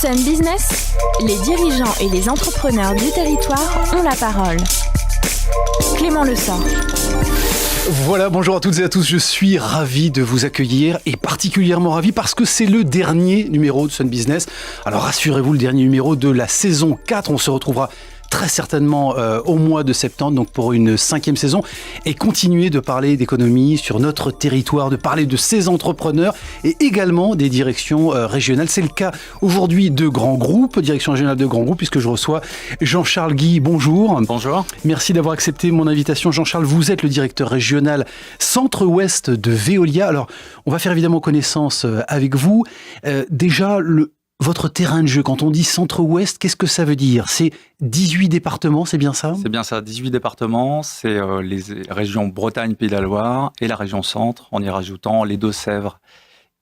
Sun Business, les dirigeants et les entrepreneurs du territoire ont la parole. Clément Lessort. Voilà, bonjour à toutes et à tous, je suis ravi de vous accueillir et particulièrement ravi parce que c'est le dernier numéro de Sun Business. Alors rassurez-vous, le dernier numéro de la saison 4, on se retrouvera très certainement au mois de septembre, donc pour une 5e saison, et continuer de parler d'économie sur notre territoire, de parler de ces entrepreneurs et également des directions régionales. C'est le cas aujourd'hui de grands groupes, direction régionale de grands groupes, puisque je reçois Jean-Charles Guy. Bonjour. Bonjour. Merci d'avoir accepté mon invitation. Jean-Charles, vous êtes le directeur régional Centre-Ouest de Veolia. Alors, on va faire évidemment connaissance avec vous. Déjà, votre terrain de jeu, quand on dit Centre-Ouest, qu'est-ce que ça veut dire ? C'est 18 départements, c'est bien ça ? C'est bien ça, 18 départements, c'est les régions Bretagne, Pays de la Loire et la région Centre, en y rajoutant les Deux-Sèvres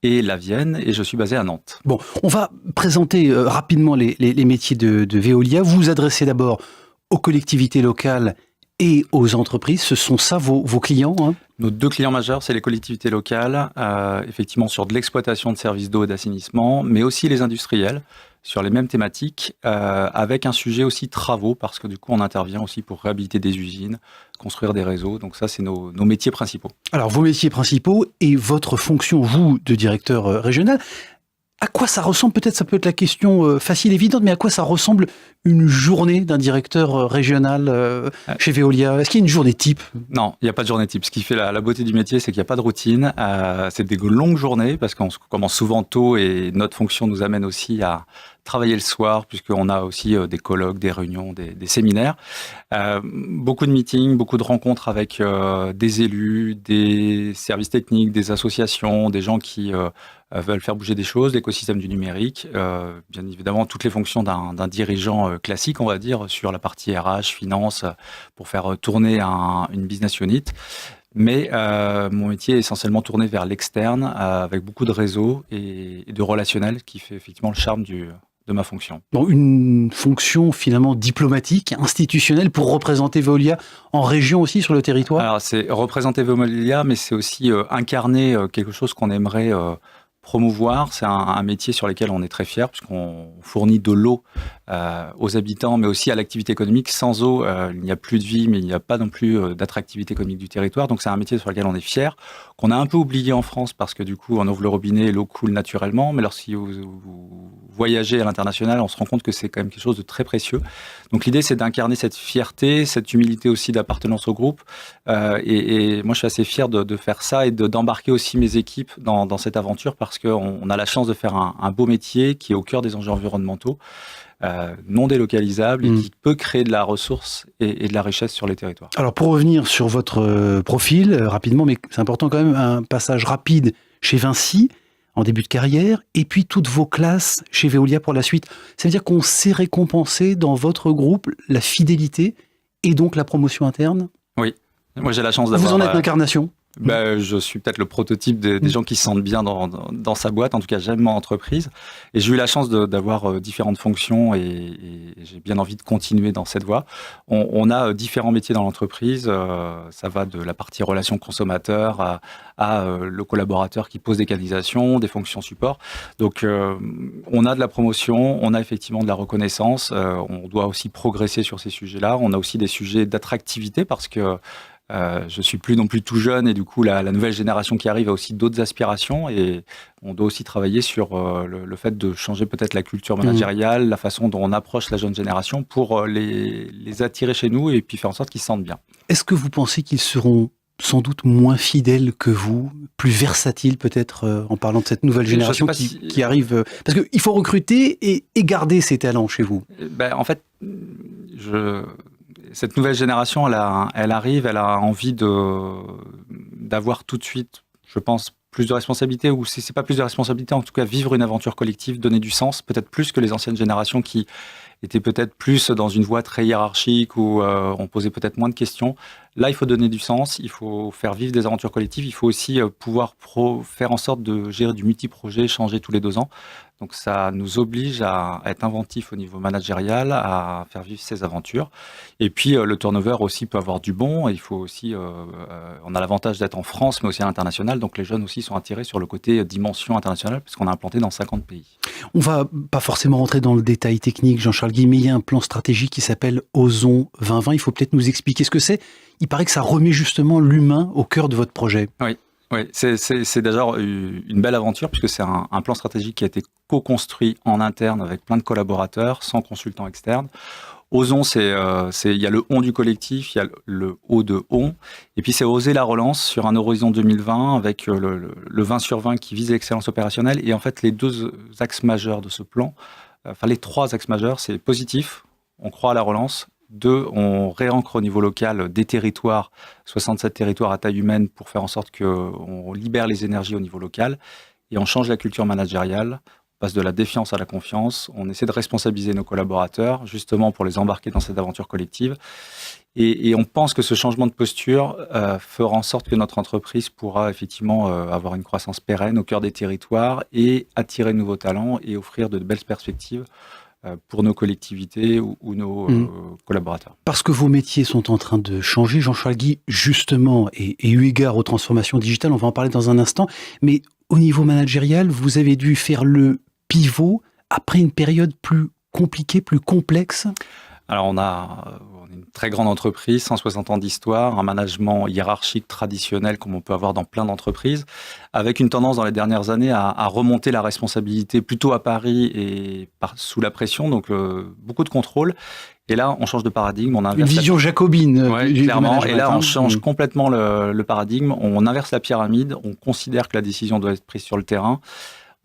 et la Vienne, et je suis basé à Nantes. Bon, on va présenter rapidement les métiers de Veolia. Vous vous adressez d'abord aux collectivités locales et aux entreprises. Ce sont ça vos clients, hein ? Nos deux clients majeurs, c'est les collectivités locales, effectivement sur de l'exploitation de services d'eau et d'assainissement, mais aussi les industriels, sur les mêmes thématiques, avec un sujet aussi travaux, parce que du coup, on intervient aussi pour réhabiliter des usines, construire des réseaux. Donc ça, c'est nos métiers principaux. Alors, vos métiers principaux et votre fonction, vous, de directeur régional, à quoi ça ressemble ? Peut-être ça peut être la question facile, évidente, mais à quoi ça ressemble une journée d'un directeur régional chez Veolia ? Est-ce qu'il y a une journée type ? Non, il n'y a pas de journée type. Ce qui fait la beauté du métier, c'est qu'il n'y a pas de routine. C'est des longues journées, parce qu'on commence souvent tôt et notre fonction nous amène aussi à travailler le soir, puisqu'on a aussi des colloques, des réunions, des séminaires. Beaucoup de meetings, beaucoup de rencontres avec des élus, des services techniques, des associations, des gens qui veulent faire bouger des choses, l'écosystème du numérique, bien évidemment toutes les fonctions d'un dirigeant classique, on va dire, sur la partie RH, finance, pour faire tourner une business unit. Mais mon métier est essentiellement tourné vers l'externe, avec beaucoup de réseaux et de relationnel, qui fait effectivement le charme de ma fonction. Bon, une fonction finalement diplomatique, institutionnelle, pour représenter Veolia en région aussi, sur le territoire ? Alors c'est représenter Veolia, mais c'est aussi incarner quelque chose qu'on aimerait promouvoir. C'est un métier sur lequel on est très fiers, puisqu'on fournit de l'eau aux habitants, mais aussi à l'activité économique. Sans eau, il n'y a plus de vie, mais il n'y a pas non plus d'attractivité économique du territoire. Donc c'est un métier sur lequel on est fiers, qu'on a un peu oublié en France, parce que du coup, on ouvre le robinet et l'eau coule naturellement. Mais lorsque vous voyagez à l'international, on se rend compte que c'est quand même quelque chose de très précieux. Donc l'idée, c'est d'incarner cette fierté, cette humilité aussi d'appartenance au groupe. Et moi, je suis assez fier de faire ça et d'embarquer aussi mes équipes dans cette aventure, parce qu'on a la chance de faire un beau métier qui est au cœur des enjeux environnementaux, non délocalisable, et qui peut créer de la ressource et de la richesse sur les territoires. Alors pour revenir sur votre profil, rapidement, mais c'est important quand même, un passage rapide chez Vinci, en début de carrière, et puis toutes vos classes chez Veolia pour la suite. Ça veut dire qu'on sait récompenser dans votre groupe la fidélité et donc la promotion interne ? Oui, moi j'ai la chance d'avoir... Vous en êtes l'incarnation ? Je suis peut-être le prototype des gens qui se sentent bien dans sa boîte. En tout cas, j'aime mon entreprise. Et j'ai eu la chance d'avoir différentes fonctions et j'ai bien envie de continuer dans cette voie. On a différents métiers dans l'entreprise. Ça va de la partie relations consommateurs à le collaborateur qui pose des canalisations, des fonctions support. Donc, on a de la promotion, on a effectivement de la reconnaissance. On doit aussi progresser sur ces sujets-là. On a aussi des sujets d'attractivité, parce que je suis plus non plus tout jeune, et du coup la nouvelle génération qui arrive a aussi d'autres aspirations, et on doit aussi travailler sur le fait de changer peut-être la culture managériale, la façon dont on approche la jeune génération pour les attirer chez nous et puis faire en sorte qu'ils se sentent bien. Est-ce que vous pensez qu'ils seront sans doute moins fidèles que vous, plus versatiles peut-être, en parlant de cette nouvelle génération qui arrive, parce qu'il faut recruter et garder ses talents chez vous ? En fait, cette nouvelle génération, elle arrive, elle a envie d'avoir tout de suite, je pense, plus de responsabilités, ou si c'est pas plus de responsabilités, en tout cas vivre une aventure collective, donner du sens, peut-être plus que les anciennes générations qui étaient peut-être plus dans une voie très hiérarchique, où on posait peut-être moins de questions. Là, il faut donner du sens, il faut faire vivre des aventures collectives, il faut aussi pouvoir faire en sorte de gérer du multi-projet, changer tous les 2 ans. Donc ça nous oblige à être inventif au niveau managérial, à faire vivre ces aventures. Et puis le turnover aussi peut avoir du bon. Il faut aussi, on a l'avantage d'être en France, mais aussi à l'international. Donc les jeunes aussi sont attirés sur le côté dimension internationale, puisqu'on a implanté dans 50 pays. On va pas forcément rentrer dans le détail technique, Jean-Charles Guy, mais il y a un plan stratégique qui s'appelle Ozon 2020. Il faut peut-être nous expliquer ce que c'est. Il paraît que ça remet justement l'humain au cœur de votre projet. Oui, c'est déjà une belle aventure puisque c'est un plan stratégique qui a été co-construit en interne avec plein de collaborateurs, sans consultants externes. Ozon, il y a le on du collectif, il y a le O de on, et puis c'est oser la relance sur un horizon 2020 avec le 20 sur 20 qui vise l'excellence opérationnelle. Et en fait, les deux axes majeurs de ce plan, les trois axes majeurs, c'est positif, on croit à la relance. 2, on réancre au niveau local des territoires, 67 territoires à taille humaine pour faire en sorte qu'on libère les énergies au niveau local et on change la culture managériale, on passe de la défiance à la confiance, on essaie de responsabiliser nos collaborateurs justement pour les embarquer dans cette aventure collective et on pense que ce changement de posture fera en sorte que notre entreprise pourra effectivement avoir une croissance pérenne au cœur des territoires et attirer de nouveaux talents et offrir de belles perspectives pour nos collectivités ou nos collaborateurs. Parce que vos métiers sont en train de changer, Jean-Charles Guy, justement, et eu égard aux transformations digitales, on va en parler dans un instant, mais au niveau managérial, vous avez dû faire le pivot après une période plus compliquée, plus complexe. Alors on est une très grande entreprise, 160 ans d'histoire, un management hiérarchique traditionnel comme on peut avoir dans plein d'entreprises, avec une tendance dans les dernières années à remonter la responsabilité plutôt à Paris et sous la pression, donc beaucoup de contrôle. Et là, on change de paradigme, on inverse. Une vision jacobine. Clairement. Et là, on change complètement le paradigme, on inverse la pyramide, on considère que la décision doit être prise sur le terrain.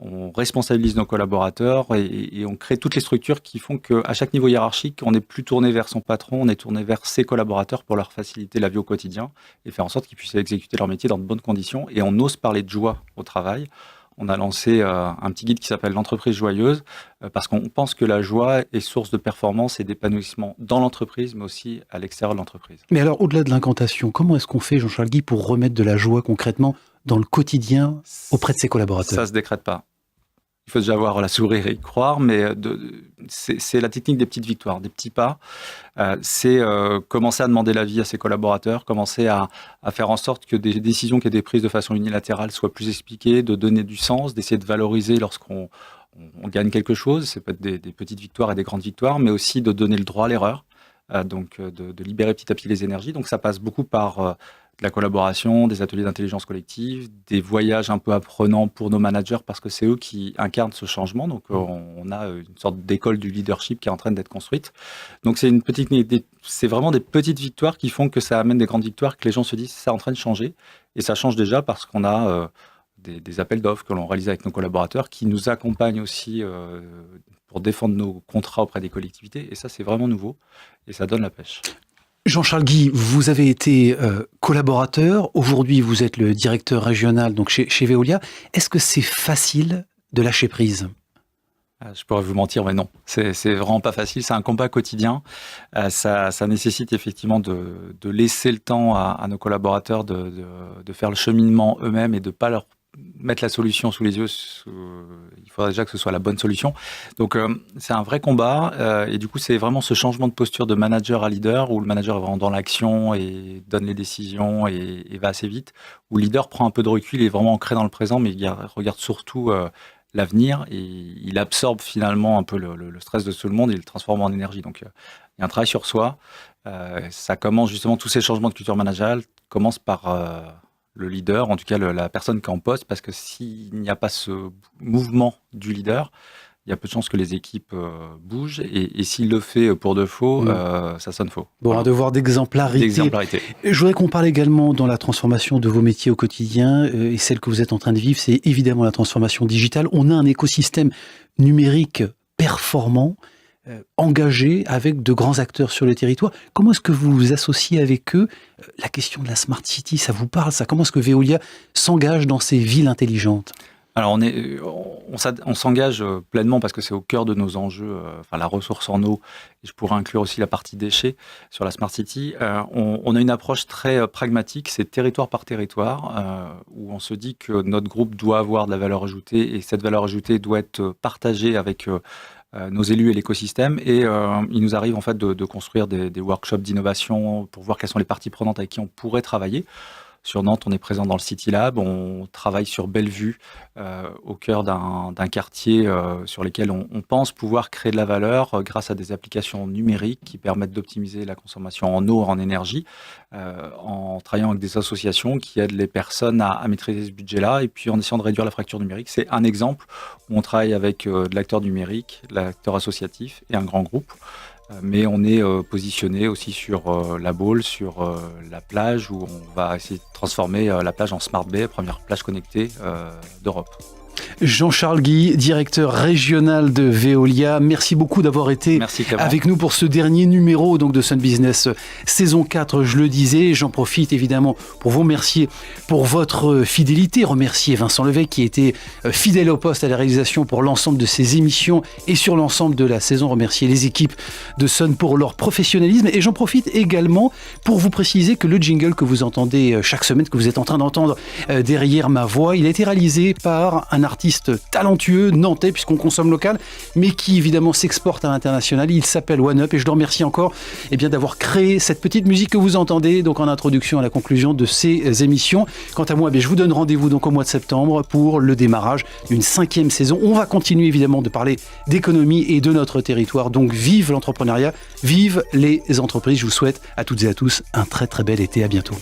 On responsabilise nos collaborateurs et on crée toutes les structures qui font qu'à chaque niveau hiérarchique, on n'est plus tourné vers son patron, on est tourné vers ses collaborateurs pour leur faciliter la vie au quotidien et faire en sorte qu'ils puissent exécuter leur métier dans de bonnes conditions. Et on ose parler de joie au travail. On a lancé un petit guide qui s'appelle l'entreprise joyeuse parce qu'on pense que la joie est source de performance et d'épanouissement dans l'entreprise, mais aussi à l'extérieur de l'entreprise. Mais alors, au-delà de l'incantation, comment est-ce qu'on fait, Jean-Charles Guy, pour remettre de la joie concrètement dans le quotidien auprès de ses collaborateurs? Ça se décrète pas. Il faut déjà avoir la sourire et y croire, mais c'est la technique des petites victoires, des petits pas. C'est commencer à demander l'avis à ses collaborateurs, commencer à faire en sorte que des décisions qui étaient prises de façon unilatérale soient plus expliquées, de donner du sens, d'essayer de valoriser lorsqu'on gagne quelque chose. C'est peut-être des petites victoires et des grandes victoires, mais aussi de donner le droit à l'erreur, donc de libérer petit à petit les énergies. Donc ça passe beaucoup par de la collaboration, des ateliers d'intelligence collective, des voyages un peu apprenants pour nos managers parce que c'est eux qui incarnent ce changement. Donc on a une sorte d'école du leadership qui est en train d'être construite. Donc c'est vraiment des petites victoires qui font que ça amène des grandes victoires, que les gens se disent c'est en train de changer. Et ça change déjà parce qu'on a des appels d'offres que l'on réalise avec nos collaborateurs qui nous accompagnent aussi pour défendre nos contrats auprès des collectivités. Et ça, c'est vraiment nouveau et ça donne la pêche. Jean-Charles Guy, vous avez été collaborateur. Aujourd'hui, vous êtes le directeur régional donc chez Veolia. Est-ce que c'est facile de lâcher prise ? Je pourrais vous mentir, mais non. C'est vraiment pas facile. C'est un combat quotidien. Ça nécessite effectivement de laisser le temps à nos collaborateurs de faire le cheminement eux-mêmes et de pas leur mettre la solution sous les yeux. Il faudrait déjà que ce soit la bonne solution. Donc, c'est un vrai combat. Et du coup, c'est vraiment ce changement de posture de manager à leader où le manager est vraiment dans l'action et donne les décisions et va assez vite. Où le leader prend un peu de recul et est vraiment ancré dans le présent, mais il regarde surtout l'avenir et il absorbe finalement un peu le stress de tout le monde et il le transforme en énergie. Donc, il y a un travail sur soi. Ça commence justement, tous ces changements de culture managériale commencent par le leader, en tout cas la personne qui est en poste, parce que s'il n'y a pas ce mouvement du leader, il y a peu de chances que les équipes bougent. Et s'il le fait pour de faux, ça sonne faux. Bon, un devoir d'exemplarité. Je voudrais qu'on parle également dans la transformation de vos métiers au quotidien, et celle que vous êtes en train de vivre, c'est évidemment la transformation digitale. On a un écosystème numérique performant, engagé avec de grands acteurs sur le territoire. Comment est-ce que vous vous associez avec eux ? La question de la Smart City, ça vous parle, ça ? Comment est-ce que Veolia s'engage dans ces villes intelligentes ? Alors on s'engage pleinement parce que c'est au cœur de nos enjeux, la ressource en eau, et je pourrais inclure aussi la partie déchets sur la Smart City. On a une approche très pragmatique, c'est territoire par territoire, où on se dit que notre groupe doit avoir de la valeur ajoutée et cette valeur ajoutée doit être partagée avec nos élus et l'écosystème. Et il nous arrive en fait de construire des workshops d'innovation pour voir quelles sont les parties prenantes avec qui on pourrait travailler. Sur Nantes, on est présent dans le City Lab. On travaille sur Bellevue, au cœur d'un quartier sur lequel on pense pouvoir créer de la valeur grâce à des applications numériques qui permettent d'optimiser la consommation en eau, en énergie, en travaillant avec des associations qui aident les personnes à maîtriser ce budget-là et puis en essayant de réduire la fracture numérique. C'est un exemple où on travaille avec de l'acteur numérique, de l'acteur associatif et un grand groupe. Mais on est positionné aussi sur la Baule, sur la plage, où on va essayer de transformer la plage en Smart Bay, première plage connectée d'Europe. Jean-Charles Guy, directeur régional de Veolia, merci beaucoup d'avoir été avec nous pour ce dernier numéro donc, de Sun Business saison 4, je le disais. J'en profite évidemment pour vous remercier pour votre fidélité, remercier Vincent Levesque qui était fidèle au poste à la réalisation pour l'ensemble de ces émissions et sur l'ensemble de la saison, remercier les équipes de Sun pour leur professionnalisme et j'en profite également pour vous préciser que le jingle que vous entendez chaque semaine, que vous êtes en train d'entendre derrière ma voix, il a été réalisé par un artiste talentueux, nantais, puisqu'on consomme local, mais qui évidemment s'exporte à l'international. Il s'appelle One Up et je le remercie encore d'avoir créé cette petite musique que vous entendez donc en introduction à la conclusion de ces émissions. Quant à moi, je vous donne rendez-vous donc au mois de septembre pour le démarrage d'une 5e saison. On va continuer évidemment de parler d'économie et de notre territoire. Donc vive l'entrepreneuriat, vive les entreprises. Je vous souhaite à toutes et à tous un très très bel été. À bientôt.